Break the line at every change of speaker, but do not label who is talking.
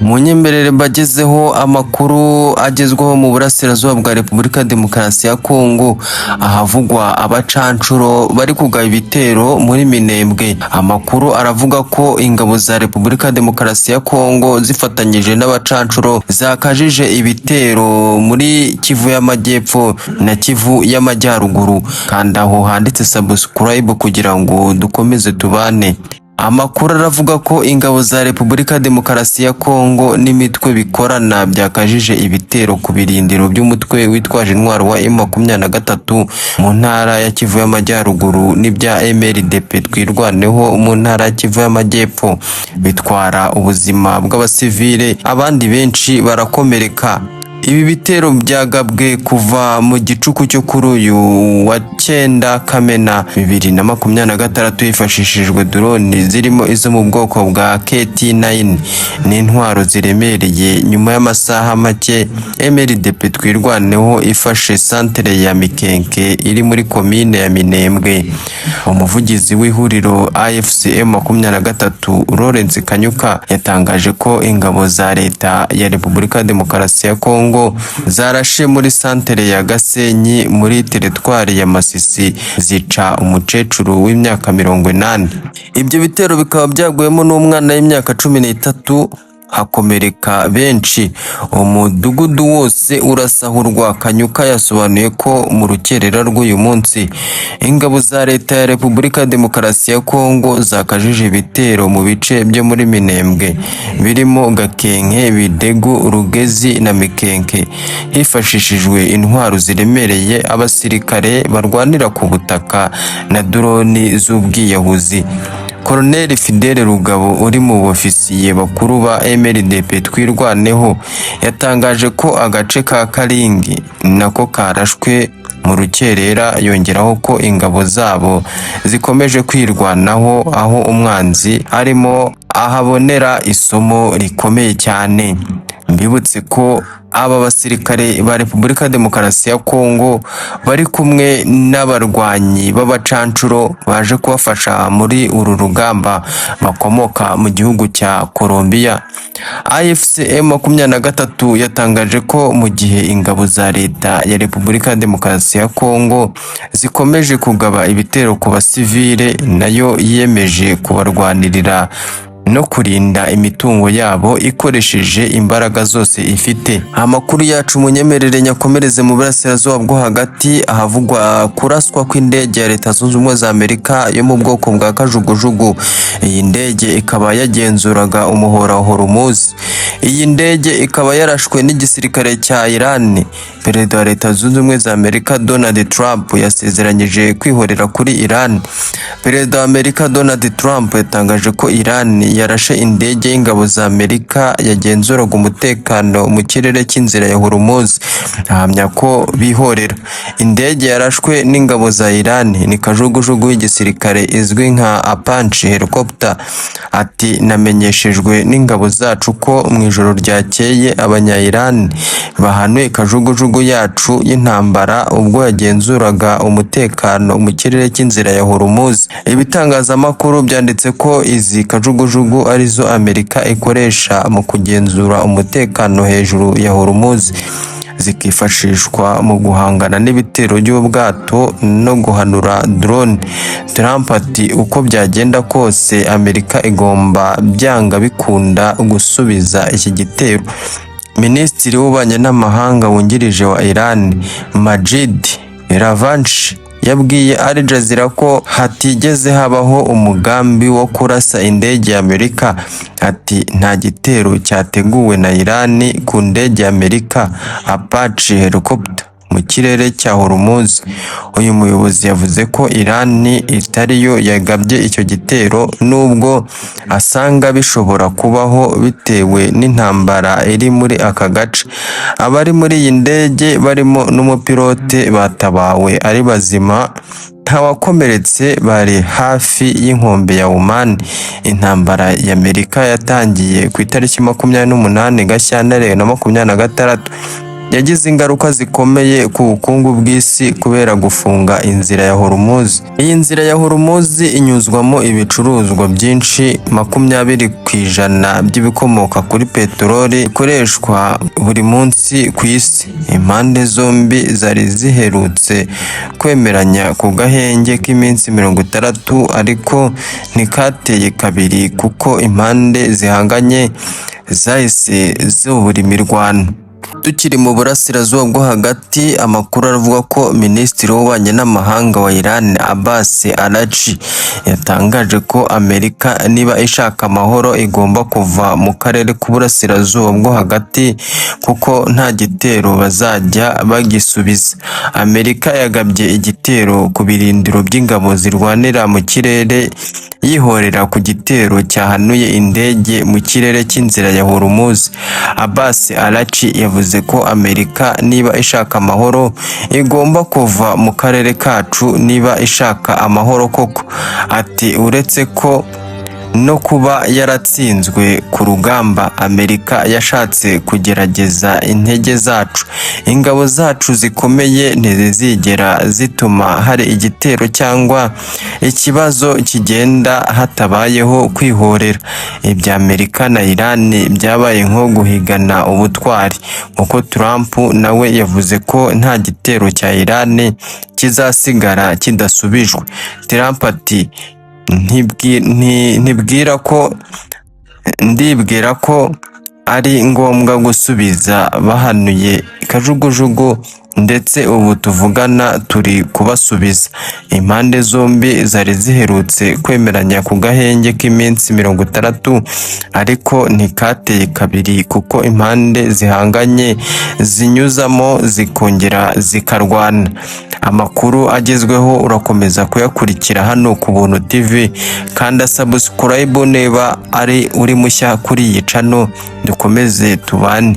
Munyemberere bagezeho amakuru agezweho mu burasirazuba bwa Repubulika Demokarasi ya Kongo, ahavugwa abacancuro bari kugaba ibitero muri Minembwe. Amakuru aravuga ko ingabo za Repubulika Demokarasi ya Kongo zifatanyije n'abacancuro zakajije ibitero muri Kivu y'Amajyepfo na Kivu y'Amajyaruguru. Kanda aho handitse subscribe kugira ngo dukomeze tubane. Amakuru aravuga ko ingabo za Repubulika Demokarasi ya Kongo n'imitwe bikorana byakajije ibitero ku birindiro by'umutwe witwaje intwaro wa M23 mu ntara ya Kivu y'Amajyaruguru n'ibya MLDP twirwaneho mu ntara ya Kivu y'Amajyepfo, bitwara ubuzima bw'abasivile, abandi benshi barakomereka. Ibi bitero byagabwe kuva mu gicuku cyo kuri uyu wa 9 Kamena 2026 hifashishijwe drone zirimo izo mu bwoko bwa KT9 n'intwaro ziremereye. Nyuma y'amasaha make MLDP twirwaneho ifashe centre ya Mikenke iri muri komine ya Minembwe. Umuvugizi w'ihuriro AFC M23 Lawrence Kanyuka yatangaje ko ingabo za leta ya Repubulika Demokarasi ya Kongo zarashe muri santere ya Gasenyi muri teritwari ya Masisi zica umukecuru w'imyaka 80. Ibyo bitero bikaba byaguyemo n'umwana w'imyaka 13 hakomereka benshi. Umudugudu wose urasahurwa. Kanyuka yasobanuye ko mu rukerera rw'uyu munsi ingabo za leta ya Repubulika Demokarasi ya Kongo zakajije ibitero mu bice byo muri Minembwe birimo Gakenke, Bidegu, Rugezi na Mikenke hifashishijwe intwaro ziremereye, abasirikare barwanira ku butaka na drone z'ubwiyahuzi. Colonel Fidele Rugabo uri mu bofisiye bakuru ba MLDP twirwaneho yatangaje ko agace ka Karingi nako karashwe mu rukerera, yongeraho ko ingabo zabo zikomeje kwirwanaho aho umwanzi arimo ahabonera isomo rikomeye cyane. Mbibutse ko aba basirikare ba Repubulika Demokarasi ya Kongo bari kumwe n'abarwanyi b'abacancuro baje kubafasha muri uru rugamba bakomoka mu gihugu cya Colombia. AFC M23 yatangaje ko mu gihe ingabo za leta ya Repubulika Demokarasi ya Kongo zikomeje kugaba ibitero ku basivile, nayo yiyemeje kubarwanirira no kurinda imitungo yabo ikoresheje imbaraga zose ifite. Amakuru yacu munyemerere nyakomereze mu burasirazuba bwo hagati, ahavugwa kuraswa kw'indege ya Leta Zunze Ubumwe za Amerika yo mu bwoko bwa kajugujugu. Iyi ndege ikaba yagenzuraga umuhora wa Hormuz. Iyi ndege ikaba yarashwe n'igisirikare cya Iran. Perezida wa Leta Zunze Ubumwe za Amerika Donald Trump yasezeranyije kwihorera kuri Iran. Perezida wa Amerika Donald Trump yatangaje ko Iran yarashe indege y'ingabo za Amerika yagenzuraga umutekano mu kirere cy'inzira ya Hormuz, ahamya ko bihorera. Indege yarashwe n'ingabo za Iran ni kajugujugu y'igisirikare izwi nka Apache helicopter. Ati, namenyeshejwe n'ingabo zacu ko mu ijoro ryakeye abanya-Iran bahanuye kajugujugu yacu y'intambara ubwo yagenzuraga umutekano mu kirere cy'inzira ya Hormuz. Ibitangazamakuru byanditse ko izi kajugujugu arizo Amerika ikoresha mu kugenzura umutekano hejuru ya Hormuz, zikifashishwa mu guhangana n'ibitero by'ubwato no guhanura drone. Trump ati, uko byagenda kose Amerika igomba byanga bikunda gusubiza iki gitero. Minisitiri w'ububanyi n'amahanga wungirije wa Iran Majid Ravanchi yabwiye Al Jazeera ko hatigeze habaho umugambi wo kurasa indege ya Amerika. Ati, nta gitero cyateguwe na Iran ku ndege ya Amerika Apache helicopter mu kirere cya Hormuz. Uyu muyobozi yavuze ko Iran itariyo yagabye icyo gitero, nubwo asanga bishobora kubaho bitewe n'intambara iri muri aka gace. Abari muri iyi ndege barimo n'umupilote batabawe ari bazima, ntawakomeretse, bari hafi y'inkombe ya Oman. Intambara ya Amerika yatangiye ku itariki 28 Gashyantare 2026 yagize ingaruka zikomeye ku bukungu bw'isi kubera gufunga inzira ya Hormuz. Iyi nzira ya Hormuz inyuzwamo ibicuruzwa byinshi, 20% by'ibikomoka kuri peteroli bikoreshwa buri munsi ku isi. Impande zombi zari ziherutse kwemeranya ku gahenge k'iminsi 60, ariko ntikateye kabiri kuko impande zihanganye zahise zubura imirwano. Tukiri mu burasirazuba bwo hagati, amakuru aravuga ko Minisitiri w'Ububanyi n'Amahanga wa Iran Abbas Araghchi yatangaje ko Amerika niba ishaka amahoro igomba kuva mu karere k'uburasirazuba bwo hagati kuko nta gitero bazajya bagisubiza. Amerika yagabye igitero ku birindiro by'ingabo zirwanira mu kirere yihorera ku gitero cyahanuye indege mu kirere cy'inzira ya Hormuz. Abbas Araghchi yavuze ko Amerika niba ishaka amahoro igomba kuva mu karere kacu niba ishaka amahoro koko. Ati uretse ko no kuba yaratsinzwe ku rugamba, Amerika yashatse kugerageza intege zacu. Ingabo zacu zikomeye ntizigera zituma hari igitero cyangwa ikibazo kigenda hatabayeho kwihorera. Ibya Amerika na Iran byabaye nko guhigana ubutwari, nk'uko Trump nawe yavuze ko nta gitero cya Iran kizasigara kidasubijwe. Trump ati ndibwira ko ari ngombwa gusubiza bahanuye kajugujugu, ndetse ubu tuvugana turi kubasubiza. Impande zombi zari ziherutse kwemeranya ku gahenge k'iminsi 60, ariko ntikateye kabiri kuko impande zihanganye zinyuzamo zikongera zikarwana. Amakuru agezweho urakomeza kuyakurikira hano ku Buntu TV, kanda subscribe niba uri mushya kuri iyi channel, dukomeze tubane.